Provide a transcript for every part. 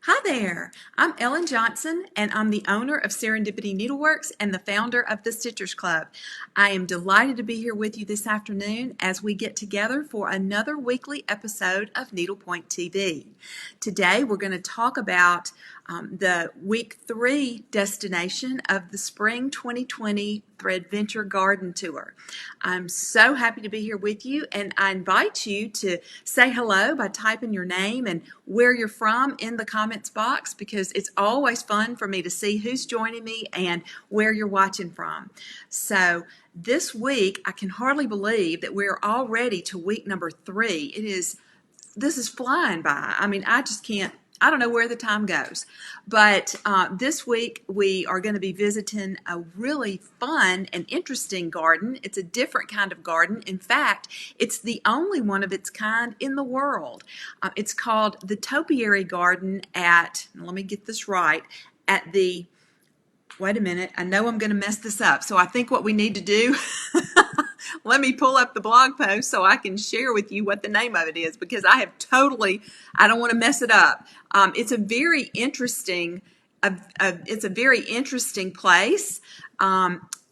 Hi there, I'm Ellen Johnson and I'm the owner of Serendipity Needleworks and the founder of the Stitchers Club. I am delighted to be here with you this afternoon as we get together for another weekly episode of Needlepoint TV. Today we're going to talk about the week 3 destination of the spring 2020 Threadventure Garden Tour. I'm so happy to be here with you, and I invite you to say hello by typing your name and where you're from in the comments box, because it's always fun for me to see who's joining me and where you're watching from. So this week, I can hardly believe that we're already to week number 3. This is flying by. I mean, I don't know where the time goes. But this week we are going to be visiting a really fun and interesting garden. It's a different kind of garden. In fact, it's the only one of its kind in the world. It's called the Topiary Garden let me get this right, wait a minute, I know I'm going to mess this up. So I think what we need to do, let me pull up the blog post so I can share with you what the name of it is, because I don't want to mess it up. It's a very interesting, place.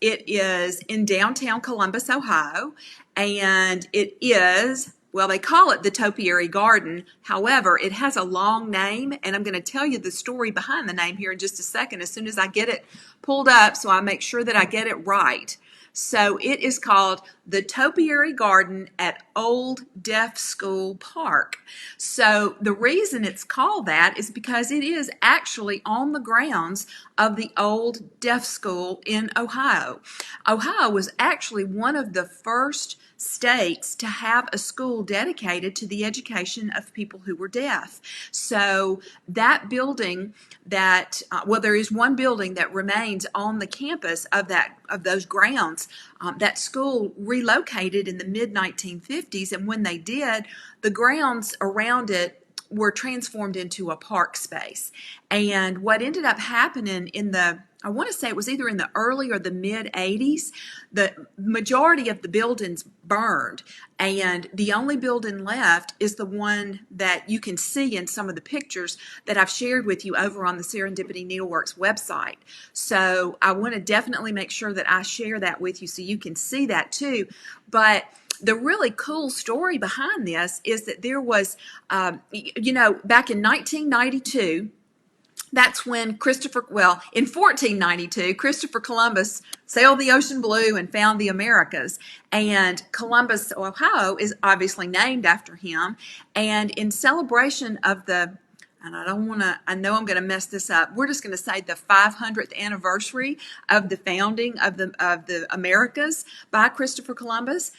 It is in downtown Columbus, Ohio, and they call it the Topiary Garden. However, it has a long name, and I'm going to tell you the story behind the name here in just a second as soon as I get it pulled up, so I make sure that I get it right. So it is called the Topiary Garden at Old Deaf School Park. So the reason it's called that is because it is actually on the grounds of the Old Deaf School in Ohio. Ohio was actually one of the first states to have a school dedicated to the education of people who were deaf. So that building there is one building that remains on the campus of those grounds. That school relocated in the mid-1950s, and when they did, the grounds around it were transformed into a park space. And what ended up happening I want to say it was either in the early or the mid-80s, the majority of the buildings burned, and the only building left is the one that you can see in some of the pictures that I've shared with you over on the Serendipity Needleworks website. So I want to definitely make sure that I share that with you so you can see that too. But the really cool story behind this is that there was, back in 1992, that's when in 1492, Christopher Columbus sailed the ocean blue and found the Americas. And Columbus, Ohio is obviously named after him. And in celebration of I know I'm going to mess this up. We're just going to say the 500th anniversary of the founding of the Americas by Christopher Columbus.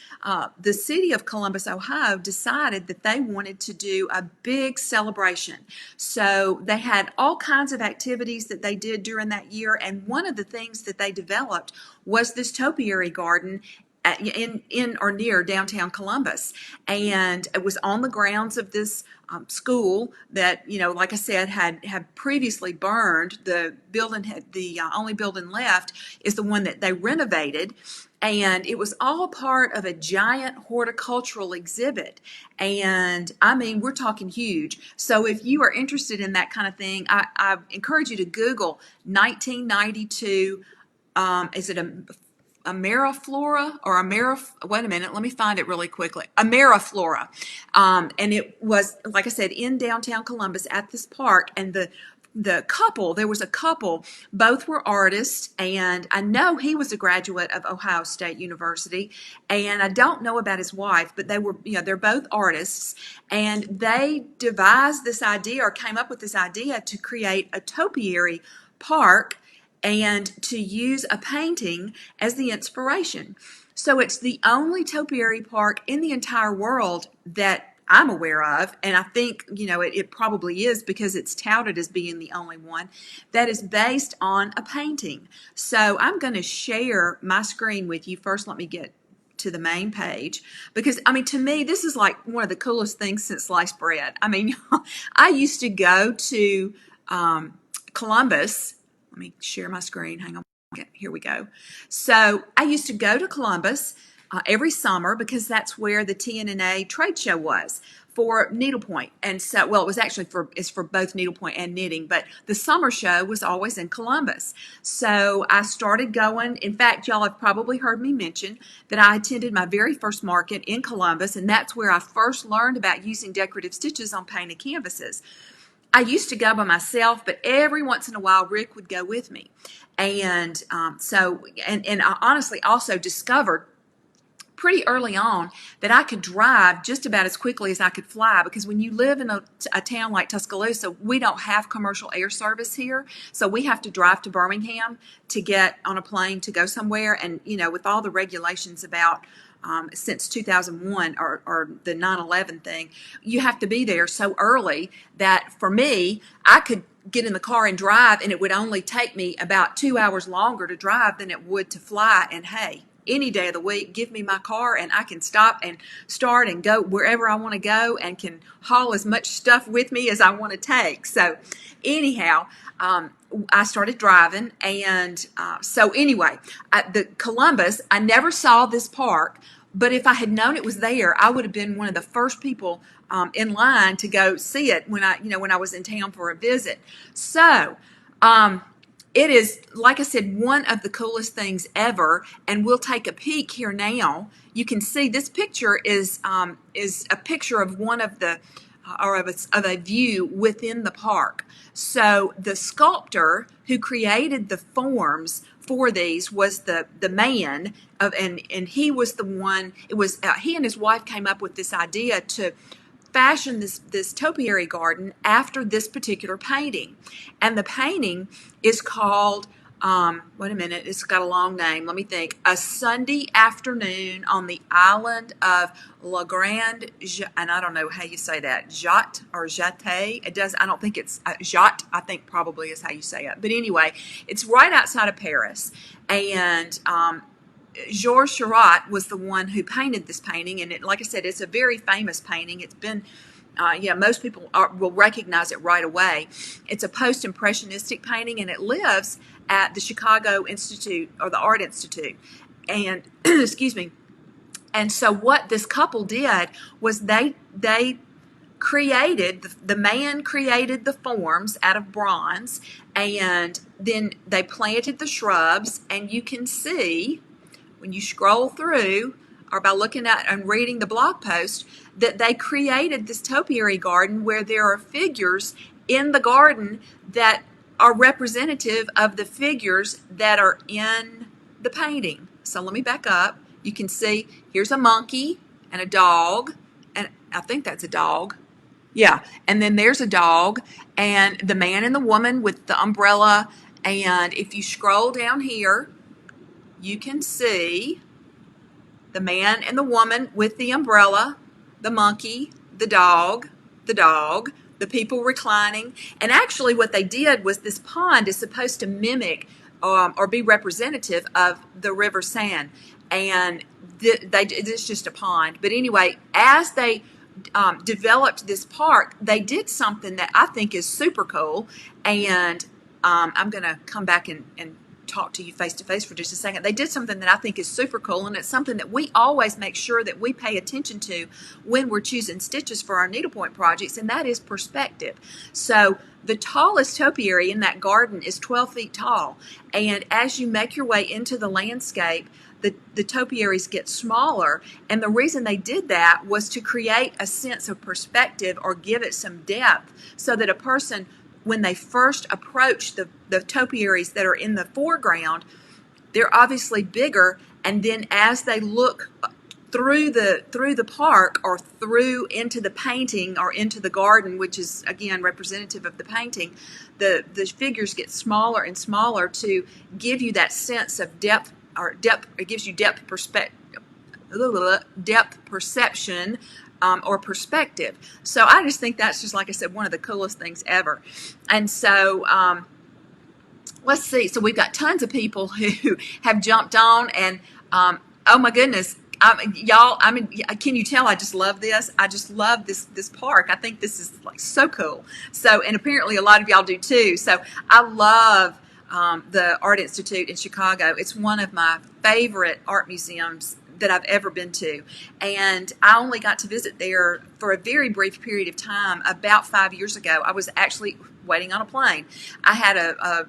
The city of Columbus, Ohio decided that they wanted to do a big celebration. So they had all kinds of activities that they did during that year, and one of the things that they developed was this topiary garden in or near downtown Columbus. And it was on the grounds of this school that, like I said, had previously burned. The only building left is the one that they renovated. And it was all part of a giant horticultural exhibit. And I mean, we're talking huge. So if you are interested in that kind of thing, I encourage you to Google 1992, is it Ameriflora or wait a minute, let me find it really quickly. Ameriflora. And it was, like I said, in downtown Columbus at this park. And there was a couple, both were artists, and I know he was a graduate of Ohio State University, and I don't know about his wife, but they're both artists, and they devised this idea or came up with this idea to create a topiary park and to use a painting as the inspiration. So it's the only topiary park in the entire world that I'm aware of, and I think it probably is because it's touted as being the only one that is based on a painting. So I'm going to share my screen with you. First, let me get to the main page, because to me this is like one of the coolest things since sliced bread. I used to go to Columbus. Let me share my screen. Hang on. Okay, here we go. So I used to go to Columbus every summer because that's where the TNNA trade show was. for needlepoint. And so, well, it was actually it's for both needlepoint and knitting, but the summer show was always in Columbus. So I started going. In fact, y'all have probably heard me mention that I attended my very first market in Columbus, and that's where I first learned about using decorative stitches on painted canvases. I used to go by myself, but every once in a while Rick would go with me. And and I honestly also discovered pretty early on that I could drive just about as quickly as I could fly, because when you live in a town like Tuscaloosa, we don't have commercial air service here, so we have to drive to Birmingham to get on a plane to go somewhere. And with all the regulations about since 2001 or the 9/11 thing, you have to be there so early that for me, I could get in the car and drive, and it would only take me about 2 hours longer to drive than it would to fly. And hey, any day of the week, give me my car and I can stop and start and go wherever I want to go, and can haul as much stuff with me as I want to take. So anyhow, I started driving. And so anyway, the Columbus, I never saw this park, but if I had known it was there, I would have been one of the first people in line to go see it when I was in town for a visit. So it is, like I said, one of the coolest things ever, and we'll take a peek here now. You can see this picture is a picture of one of the of a view within the park. So the sculptor who created the forms for these was the man and he was the one. It was he and his wife came up with this idea to fashion this topiary garden after this particular painting. And the painting is called, wait a minute, it's got a long name, let me think, A Sunday Afternoon on the Island of La Grande, and I don't know how you say that, Jatte or Jatte. I don't think it's Jatte, I think probably is how you say it. But anyway, it's right outside of Paris. And Georges Seurat was the one who painted this painting, and like I said, it's a very famous painting. It's been, most people will recognize it right away. It's a post-impressionistic painting, and it lives at the Chicago Institute, or the Art Institute. And excuse me. And so what this couple did was they created, the man created the forms out of bronze, and then they planted the shrubs. And you can see, when you scroll through, or by looking at and reading the blog post, that they created this topiary garden where there are figures in the garden that are representative of the figures that are in the painting. So let me back up. You can see here's a monkey and a dog, and I think that's a dog. Yeah, and then there's a dog, and the man and the woman with the umbrella. And if you scroll down here, you can see the man and the woman with the umbrella, the monkey, the dog, the people reclining. And actually what they did was, this pond is supposed to mimic or be representative of the River Seine. And it's just a pond. But anyway, as they developed this park, they did something that I think is super cool. And I'm going to come back and talk to you face to face for just a second. They did something that I think is super cool, and it's something that we always make sure that we pay attention to when we're choosing stitches for our needlepoint projects, and that is perspective. So the tallest topiary in that garden is 12 feet tall, and as you make your way into the landscape, the topiaries get smaller. And the reason they did that was to create a sense of perspective, or give it some depth, so that a person, when they first approach the topiaries that are in the foreground, they're obviously bigger, and then as they look through the park, or through into the painting, or into the garden, which is again representative of the painting, the figures get smaller and smaller to give you that sense of depth, it gives you depth perception, or perspective. So I just think that's just, like I said, one of the coolest things ever. And so let's see. So we've got tons of people who have jumped on, and oh my goodness, y'all, I mean, can you tell I just love this? I just love this park. I think this is like so cool. So, and apparently a lot of y'all do too. So I love the Art Institute in Chicago. It's one of my favorite art museums that I've ever been to. And I only got to visit there for a very brief period of time about 5 years ago. I was actually waiting on a plane. I had a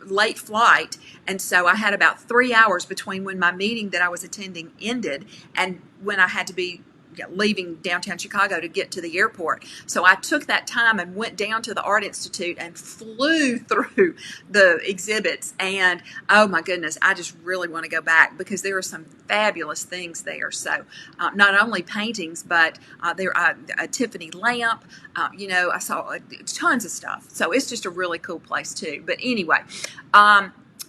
late flight, and so I had about 3 hours between when my meeting that I was attending ended and when I had to be leaving downtown Chicago to get to the airport. So I took that time and went down to the Art Institute and flew through the exhibits, and oh my goodness, I just really want to go back because there are some fabulous things there. So not only paintings, but there a Tiffany lamp, I saw tons of stuff. So it's just a really cool place too. But anyway,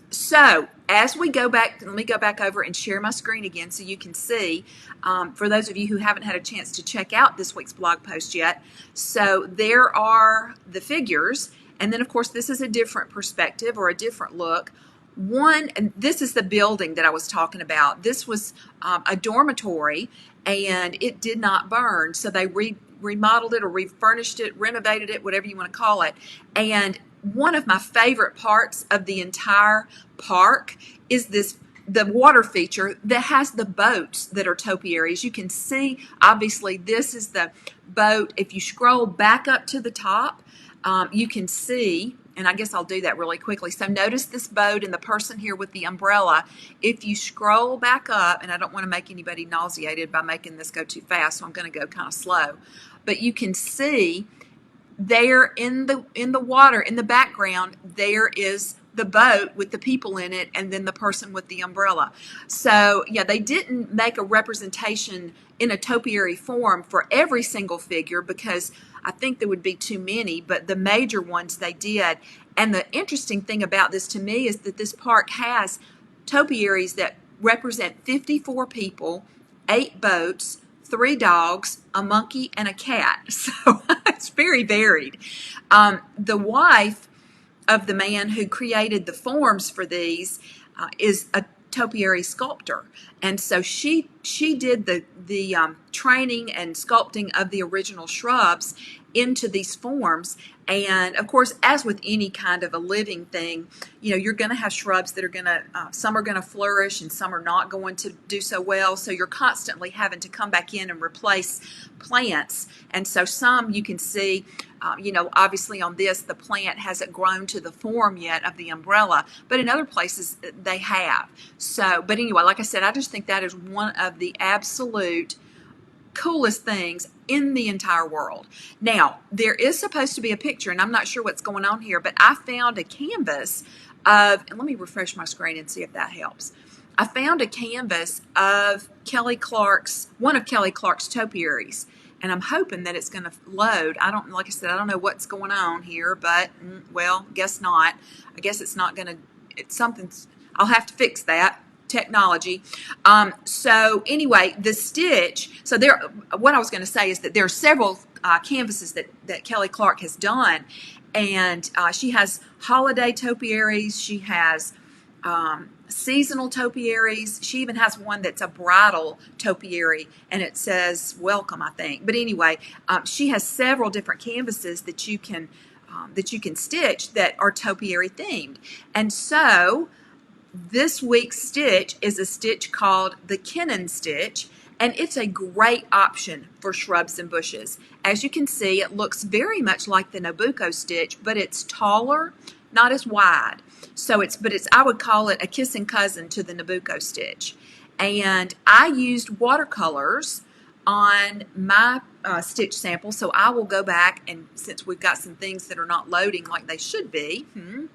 so as we go back, let me go back over and share my screen again so you can see, for those of you who haven't had a chance to check out this week's blog post yet. So there are the figures, and then of course this is a different perspective or a different look. And this is the building that I was talking about. This was a dormitory, and it did not burn, so they remodeled it or refurnished it, renovated it, whatever you want to call it. And one of my favorite parts of the entire park is the water feature that has the boats that are topiaries. You can see, obviously, this is the boat. If you scroll back up to the top, you can see, and I guess I'll do that really quickly. So notice this boat and the person here with the umbrella. If you scroll back up, and I don't want to make anybody nauseated by making this go too fast, so I'm going to go kind of slow, but you can see there in the water, in the background, there is the boat with the people in it, and then the person with the umbrella. So yeah, they didn't make a representation in a topiary form for every single figure because I think there would be too many, but the major ones they did. And the interesting thing about this to me is that this park has topiaries that represent 54 people, 8 boats, 3 dogs, a monkey, and a cat. So it's very varied. The wife of the man who created the forms for these is a topiary sculptor, and so she did the training and sculpting of the original shrubs into these forms. And of course, as with any kind of a living thing, you're going to have shrubs that are going to, some are going to flourish and some are not going to do so well. So you're constantly having to come back in and replace plants. And so some you can see, obviously on this, the plant hasn't grown to the form yet of the umbrella, but in other places they have. So, but anyway, like I said, I just think that is one of the absolute coolest things in the entire world. Now, there is supposed to be a picture, and I'm not sure what's going on here, but I found a canvas of, and let me refresh my screen and see if that helps. I found a canvas of one of Kelly Clark's topiaries, and I'm hoping that it's going to load. Like I said, I don't know what's going on here, but, well, guess not. I guess it's not going to, I'll have to fix that. Technology. So anyway, the stitch, so what I was going to say is that there are several canvases that Kelly Clark has done, and she has holiday topiaries, she has seasonal topiaries, she even has one that's a bridal topiary, and it says welcome, I think. But anyway, she has several different canvases that you can stitch that are topiary themed. And so this week's stitch is a stitch called the Kennen Stitch, and it's a great option for shrubs and bushes. As you can see, it looks very much like the Nabucco stitch, but it's taller, not as wide. So I would call it a kissing cousin to the Nabucco stitch. And I used watercolors on my stitch sample, so I will go back, and since we've got some things that are not loading like they should be,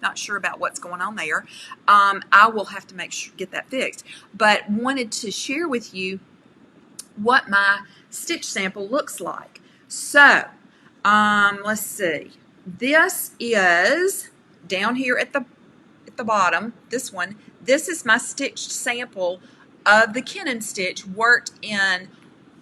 not sure about what's going on there, I will have to get that fixed. But wanted to share with you what my stitch sample looks like. So let's see. This is down here at the bottom. This one. This is my stitched sample of the Kennen Stitch worked in.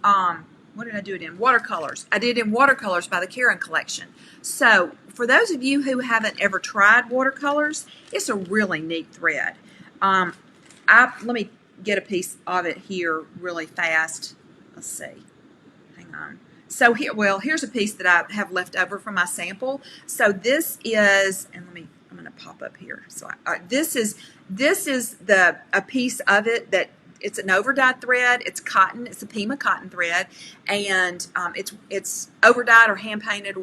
What did I do it in? Watercolors. I did it in watercolors by the Karen collection. So for those of you who haven't ever tried watercolors, it's a really neat thread. Let me get a piece of it here really fast. Let's see. Hang on. So here's a piece that I have left over from my sample. So this is, and I'm going to pop up here. So this is a piece of it that it's an overdyed thread. It's cotton. It's a Pima cotton thread, and it's overdyed or hand painted.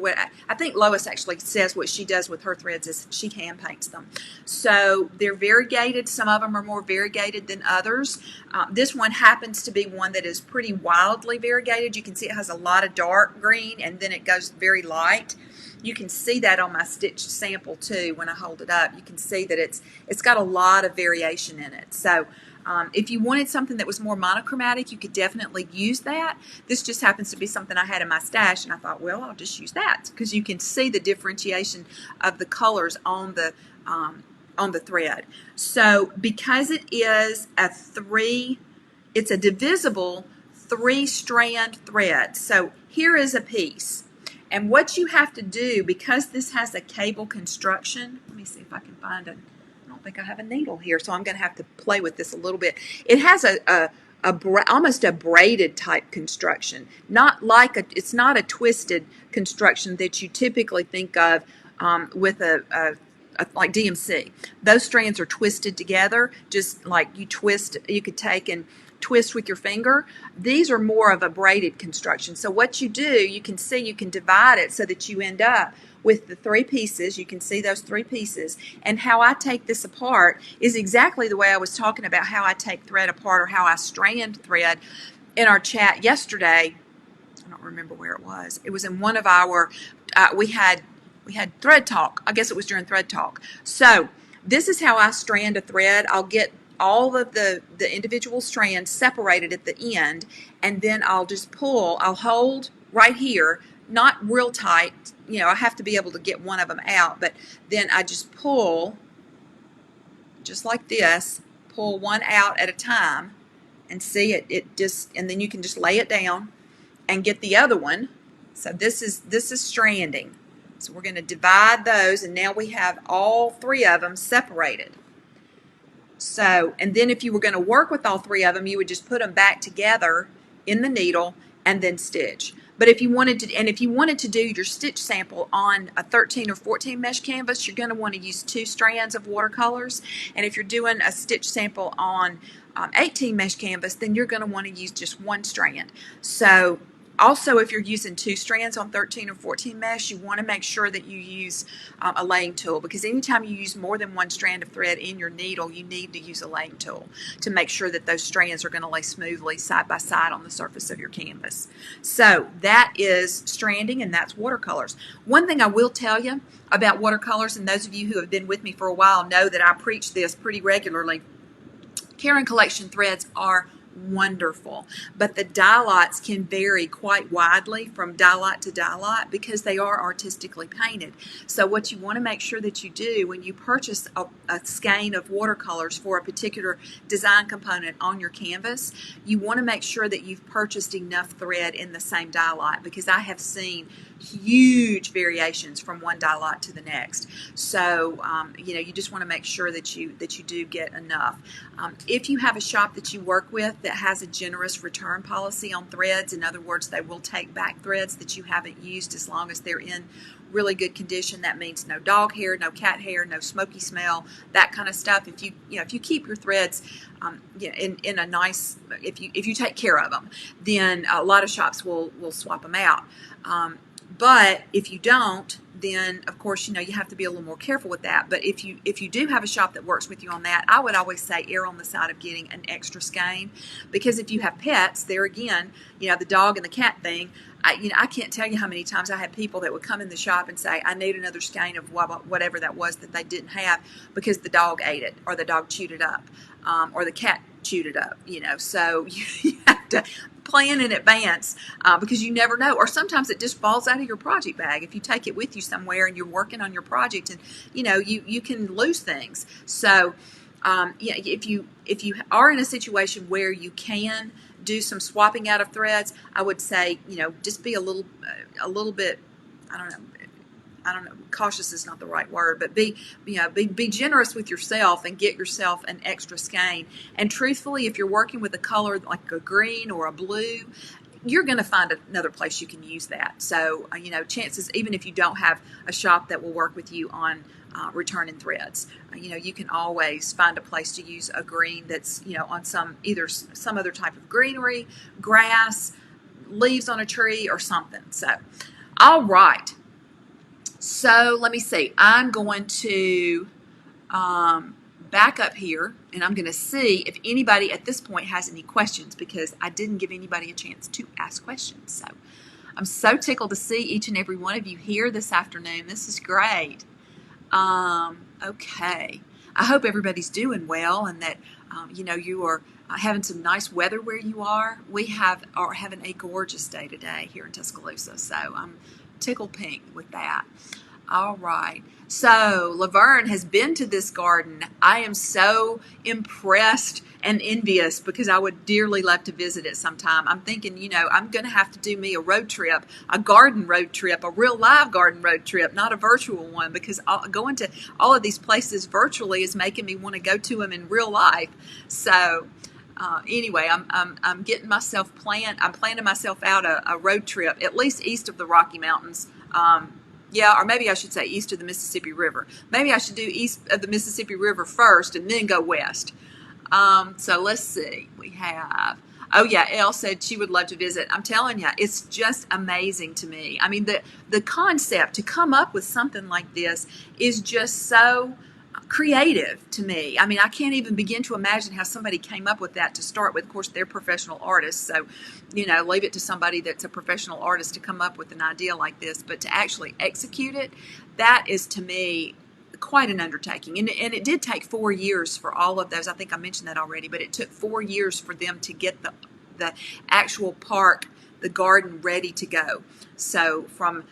I think Lois actually says what she does with her threads is she hand paints them. So they're variegated. Some of them are more variegated than others. This one happens to be one that is pretty wildly variegated. You can see it has a lot of dark green, and then it goes very light. You can see that on my stitch sample too. When I hold it up, you can see that it's got a lot of variation in it. So if you wanted something that was more monochromatic, you could definitely use that. This just happens to be something I had in my stash, and I thought, well, I'll just use that because you can see the differentiation of the colors on the thread. So because it is it's a divisible 3-strand thread. So here is a piece. And what you have to do, because this has a cable construction, let me see if I can find it. I don't think I have a needle here, so I'm going to have to play with this a little bit. It has almost a braided type construction. It's not a twisted construction that you typically think of with like DMC. Those strands are twisted together, just like you could take and twist with your finger. These are more of a braided construction. So what you do, you can see you can divide it so that you end up with the 3 pieces. You can see those 3 pieces. And how I take this apart is exactly the way I was talking about how I take thread apart or how I strand thread in our chat yesterday. I don't remember where it was. It was in one of our, we had thread talk. I guess it was during thread talk. So this is how I strand a thread. I'll get all of the individual strands separated at the end, and then I'll just pull. I'll hold right here, not real tight. You know, I have to be able to get one of them out, but then I just pull just like this, pull one out at a time, and see and then you can just lay it down and get the other one. So this is stranding. So we're going to divide those, and now we have all 3 of them separated. So, and then if you were going to work with all 3 of them, you would just put them back together in the needle and then stitch. But if you wanted to do your stitch sample on a 13 or 14 mesh canvas, you're going to want to use 2 strands of watercolors. And if you're doing a stitch sample on 18 mesh canvas, then you're going to want to use just 1 strand. So also, if you're using 2 strands on 13 or 14 mesh, you want to make sure that you use a laying tool, because anytime you use more than 1 strand of thread in your needle, you need to use a laying tool to make sure that those strands are going to lay smoothly side by side on the surface of your canvas. So that is stranding, and that's watercolors. One thing I will tell you about watercolors, and those of you who have been with me for a while know that I preach this pretty regularly, Caron Collection threads are wonderful, but the dye lots can vary quite widely from dye lot to dye lot because they are artistically painted. So what you want to make sure that you do when you purchase a skein of watercolors for a particular design component on your canvas, you want to make sure that you've purchased enough thread in the same dye lot, because I have seen huge variations from one dye lot to the next. So you just want to make sure that you do get enough. If you have a shop that you work with that has a generous return policy on threads, in other words, they will take back threads that you haven't used as long as they're in really good condition. That means no dog hair, no cat hair, no smoky smell, that kind of stuff. If you keep your threads in a nice, if you take care of them, then a lot of shops will swap them out. But if you don't, then of course you have to be a little more careful with that. But if you do have a shop that works with you on that, I would always say err on the side of getting an extra skein, because if you have pets, there again, the dog and the cat thing, I can't tell you how many times I had people that would come in the shop and say, I need another skein of whatever that was that they didn't have because the dog ate it, or the dog chewed it up, or the cat chewed it up, so you have to plan in advance because you never know. Or sometimes it just falls out of your project bag if you take it with you somewhere and you're working on your project, and you can lose things. So if you are in a situation where you can do some swapping out of threads, I would say just be a little bit, I don't know, cautious is not the right word, but be generous with yourself and get yourself an extra skein. And truthfully, if you're working with a color like a green or a blue, you're going to find another place you can use that. So, you know, chances, even if you don't have a shop that will work with you on returning threads, you know, you can always find a place to use a green that's, you know, on either some other type of greenery, grass, leaves on a tree or something. So, all right. So let me see. I'm going to back up here, and I'm going to see if anybody at this point has any questions, because I didn't give anybody a chance to ask questions. So I'm so tickled to see each and every one of you here this afternoon. This is great. Okay. I hope everybody's doing well, and that you know, you are having some nice weather where you are. We are having a gorgeous day today here in Tuscaloosa, so I'm tickled pink with that. All right. So Laverne has been to this garden. I am so impressed and envious, because I would dearly love to visit it sometime. I'm thinking, you know, I'm going to have to do me a road trip, a garden road trip, a real live garden road trip, not a virtual one, because going to all of these places virtually is making me want to go to them in real life. So anyway, I'm getting myself I'm planning myself out a road trip, at least east of the Rocky Mountains. Yeah, or maybe I should say east of the Mississippi River. Maybe I should do east of the Mississippi River first and then go west. So let's see. We have, oh yeah, Elle said she would love to visit. I'm telling you, it's just amazing to me. I mean, the concept to come up with something like this is just so creative to me. I mean, I can't even begin to imagine how somebody came up with that to start with. Of course, they're professional artists, so, you know, leave it to somebody that's a professional artist to come up with an idea like this. But to actually execute it, that is, to me, quite an undertaking. And it did take 4 years for all of those. I think I mentioned that already, but it took 4 years for them to get the actual park, the garden, ready to go. So from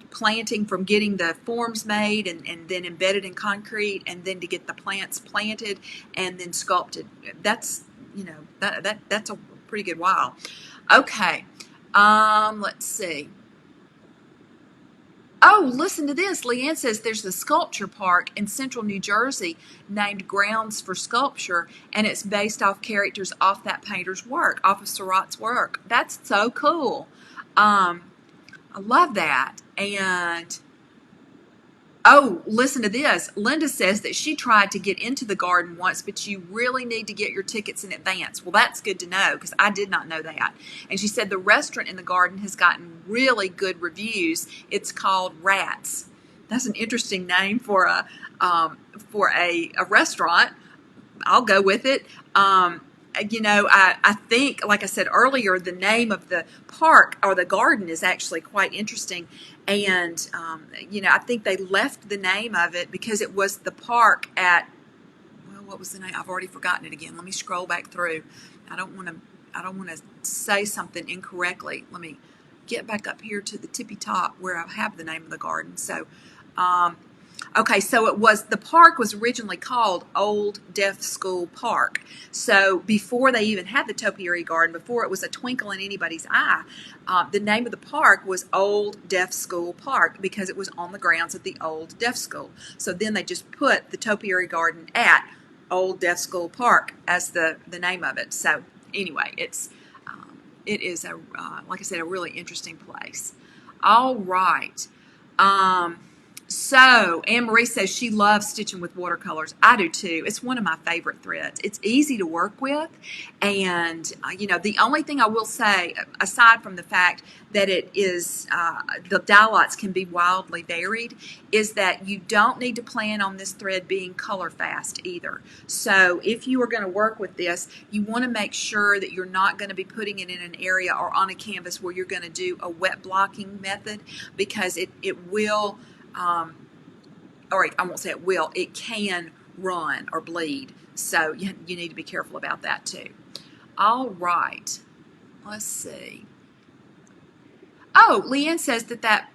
planting, from getting the forms made and then embedded in concrete, and then to get the plants planted and then sculpted, that's, you know, that's a pretty good while. Okay, let's see. Oh, listen to this. Leanne says there's a sculpture park in central New Jersey named Grounds for Sculpture, and it's based off characters off that painter's work, off of Seurat's work. That's so cool. I love that. And oh, listen to this. Linda says that she tried to get into the garden once, but you really need to get your tickets in advance. Well, that's good to know, because I did not know that. And she said the restaurant in the garden has gotten really good reviews. It's called Rats. That's an interesting name for a restaurant. I'll go with it. You know, I think, like I said earlier, the name of the park or the garden is actually quite interesting. And, you know, I think they left the name of it because it was the park at, well, what was the name? I've already forgotten it again. Let me scroll back through. I don't want to say something incorrectly. Let me get back up here to the tippy top where I have the name of the garden. So, okay, so the park was originally called Old Deaf School Park. So before they even had the Topiary Garden, before it was a twinkle in anybody's eye, the name of the park was Old Deaf School Park because it was on the grounds of the Old Deaf School. So then they just put the Topiary Garden at Old Deaf School Park as the name of it. So anyway, it is, like I said, a really interesting place. All right. So Anne-Marie says she loves stitching with watercolors. I do too. It's one of my favorite threads. It's easy to work with, and you know, the only thing I will say, aside from the fact that it is the dye lots can be wildly varied, is that you don't need to plan on this thread being color fast either. So if you are going to work with this, you want to make sure that you're not going to be putting it in an area or on a canvas where you're going to do a wet blocking method, because it will, or I won't say it will, it can run or bleed. So you need to be careful about that too. All right, let's see. Oh, Leanne says that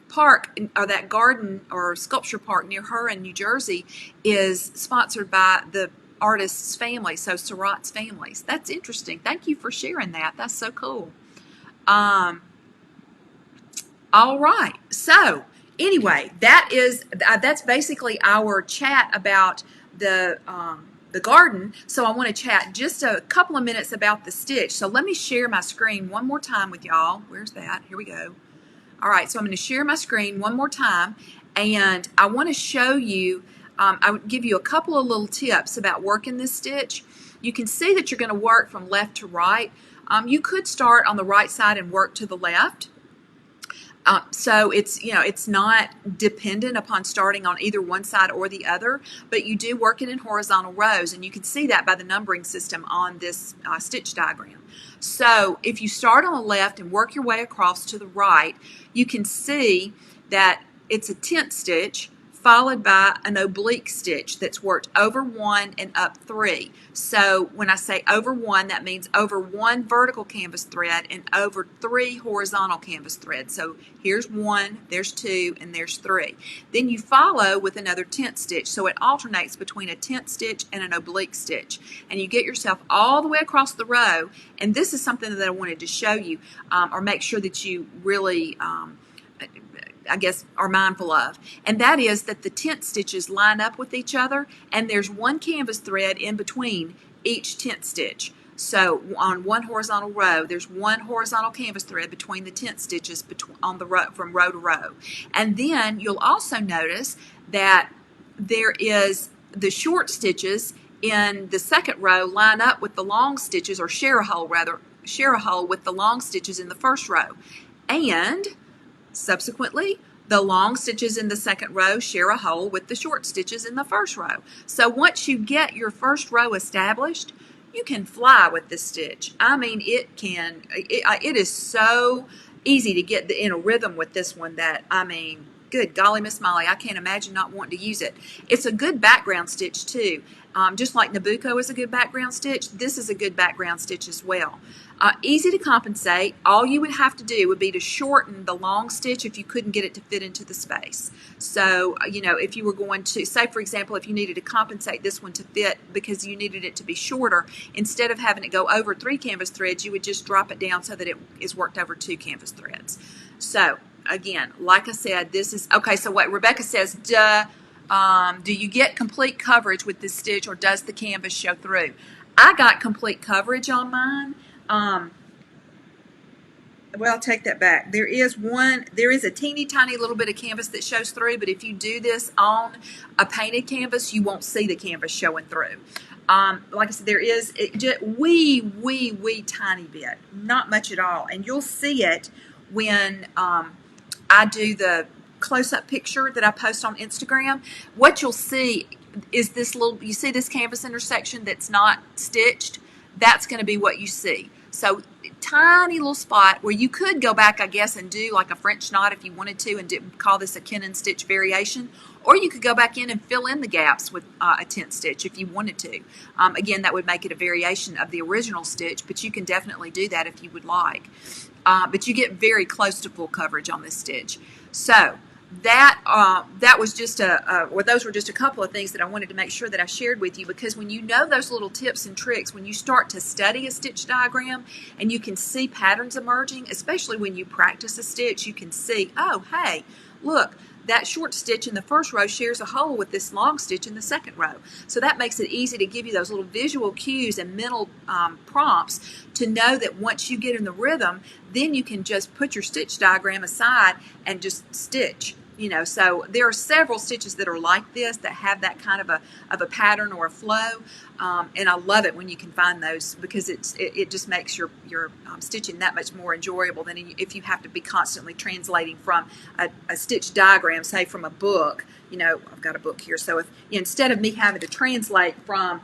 park, or that garden or sculpture park near her in New Jersey, is sponsored by the artist's family, so Seurat's families. That's interesting. Thank you for sharing that. That's so cool. All right, so anyway, that's basically our chat about the the garden, so I want to chat just a couple of minutes about the stitch. So let me share my screen one more time with y'all. Where's that? Here we go. All right, so I'm going to share my screen one more time, and I want to show you, I would give you a couple of little tips about working this stitch. You can see that you're going to work from left to right. You could start on the right side and work to the left. So it's not dependent upon starting on either one side or the other, but you do work it in horizontal rows, and you can see that by the numbering system on this stitch diagram. So if you start on the left and work your way across to the right, you can see that it's a tent stitch followed by an oblique stitch that's worked over one and up three. So when I say over one, that means over one vertical canvas thread and over three horizontal canvas threads. So here's one, there's two, and there's three. Then you follow with another tent stitch. So it alternates between a tent stitch and an oblique stitch. And you get yourself all the way across the row. And this is something that I wanted to show you, or make sure that you really I guess, are mindful of, and that is that the tent stitches line up with each other, and there's one canvas thread in between each tent stitch. So on one horizontal row, there's one horizontal canvas thread between the tent stitches on the row, from row to row. And then you'll also notice that there is the short stitches in the second row line up with the long stitches, or share a hole with the long stitches in the first row. And subsequently, the long stitches in the second row share a hole with the short stitches in the first row. So once you get your first row established, you can fly with this stitch. I mean, it is so easy to get in a rhythm with this one that, I mean, good golly, Miss Molly, I can't imagine not wanting to use it. It's a good background stitch too. Just like Nabucco is a good background stitch, this is a good background stitch as well. Easy to compensate. All you would have to do would be to shorten the long stitch if you couldn't get it to fit into the space. So, if you were going to, say for example, if you needed to compensate this one to fit because you needed it to be shorter, instead of having it go over 3 canvas threads, you would just drop it down so that it is worked over 2 canvas threads. So, again, like I said, this is, okay, so what Rebecca says, do you get complete coverage with this stitch, or does the canvas show through? I got complete coverage on mine. Well, I'll take that back. There is a teeny tiny little bit of canvas that shows through, but if you do this on a painted canvas, you won't see the canvas showing through. Like I said, there is just wee tiny bit, not much at all, and you'll see it when I do the close-up picture that I post on Instagram. What you'll see is this little, you see this canvas intersection that's not stitched? That's going to be what you see. So tiny little spot where you could go back, I guess, and do like a French knot if you wanted to, and call this a Kennen Stitch variation, or you could go back in and fill in the gaps with a tent stitch if you wanted to. Again, that would make it a variation of the original stitch, but you can definitely do that if you would like. But you get very close to full coverage on this stitch. So that was just those were just a couple of things that I wanted to make sure that I shared with you, because when you know those little tips and tricks, when you start to study a stitch diagram and you can see patterns emerging, especially when you practice a stitch, you can see, oh, hey, look, that short stitch in the first row shares a hole with this long stitch in the second row. So that makes it easy to give you those little visual cues and mental prompts to know that once you get in the rhythm, then you can just put your stitch diagram aside and just stitch. So there are several stitches that are like this, that have that kind of a pattern or a flow, and I love it when you can find those, because it just makes your stitching that much more enjoyable than if you have to be constantly translating from a stitch diagram, say from a book. I've got a book here, so if instead of me having to translate from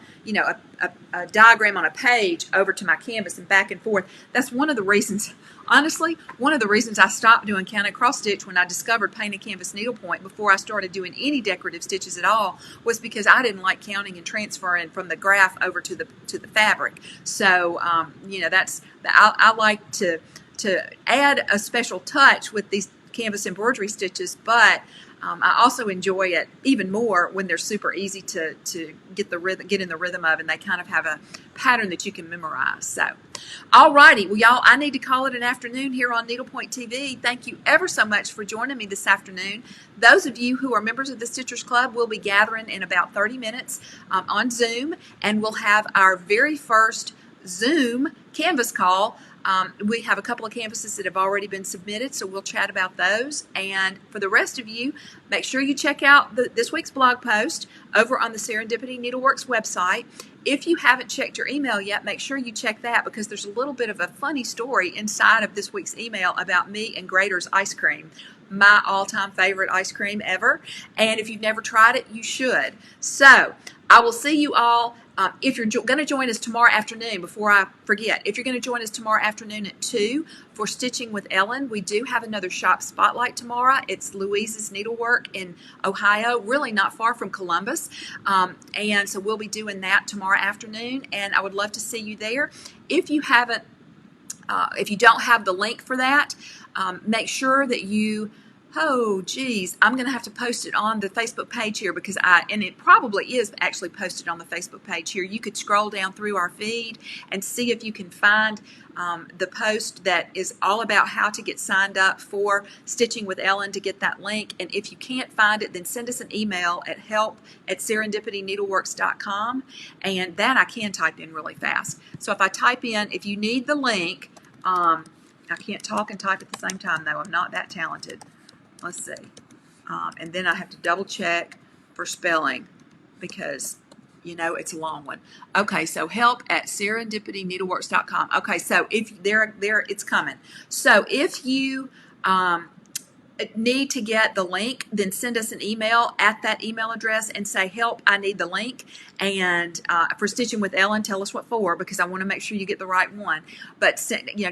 a diagram on a page over to my canvas and back and forth, that's one of the reasons. Honestly, one of the reasons I stopped doing counted cross stitch when I discovered painted canvas needlepoint, before I started doing any decorative stitches at all, was because I didn't like counting and transferring from the graph over to the fabric. So I like to add a special touch with these canvas embroidery stitches, but I also enjoy it even more when they're super easy to get in the rhythm of, and they kind of have a pattern that you can memorize. So, alrighty, well, y'all, I need to call it an afternoon here on Needlepoint TV. Thank you ever so much for joining me this afternoon. Those of you who are members of the Stitchers Club will be gathering in about 30 minutes on Zoom, and we'll have our very first Zoom Canvas call. We have a couple of canvases that have already been submitted, so we'll chat about those. And for the rest of you, make sure you check out this week's blog post over on the Serendipity Needleworks website. If you haven't checked your email yet, make sure you check that, because there's a little bit of a funny story inside of this week's email about me and Grater's ice cream, my all-time favorite ice cream ever. And if you've never tried it, you should. So I will see you all. If you're going to join us tomorrow afternoon, before I forget, if you're going to join us tomorrow afternoon at 2 for Stitching with Ellen, we do have another shop spotlight tomorrow. It's Louise's Needlework in Ohio, really not far from Columbus. And so we'll be doing that tomorrow afternoon, and I would love to see you there. If you haven't, if you don't have the link for that, make sure that you, oh geez, I'm going to have to post it on the Facebook page here, because and it probably is actually posted on the Facebook page here. You could scroll down through our feed and see if you can find the post that is all about how to get signed up for Stitching with Ellen to get that link. And if you can't find it, then send us an email at help@serendipityneedleworks.com, and that I can type in really fast. So if I type in, if you need the link, I can't talk and type at the same time though. I'm not that talented. Let's see. And then I have to double check for spelling, because, you know, it's a long one. Okay, so help@serendipityneedleworks.com. Okay, so if there it's coming. So if you need to get the link, then send us an email at that email address and say, help, I need the link. And for Stitching with Ellen, tell us what for, because I want to make sure you get the right one. But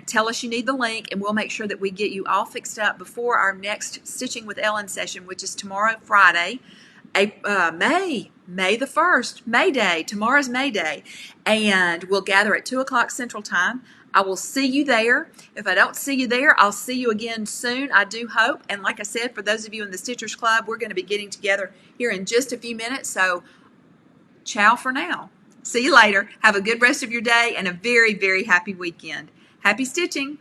tell us you need the link, and we'll make sure that we get you all fixed up before our next Stitching with Ellen session, which is tomorrow, Friday, May the 1st, May Day. Tomorrow's May Day. And we'll gather at 2 o'clock Central Time. I will see you there. If I don't see you there, I'll see you again soon, I do hope. And like I said, for those of you in the Stitchers Club, we're going to be getting together here in just a few minutes. So, ciao for now. See you later. Have a good rest of your day and a very, very happy weekend. Happy stitching.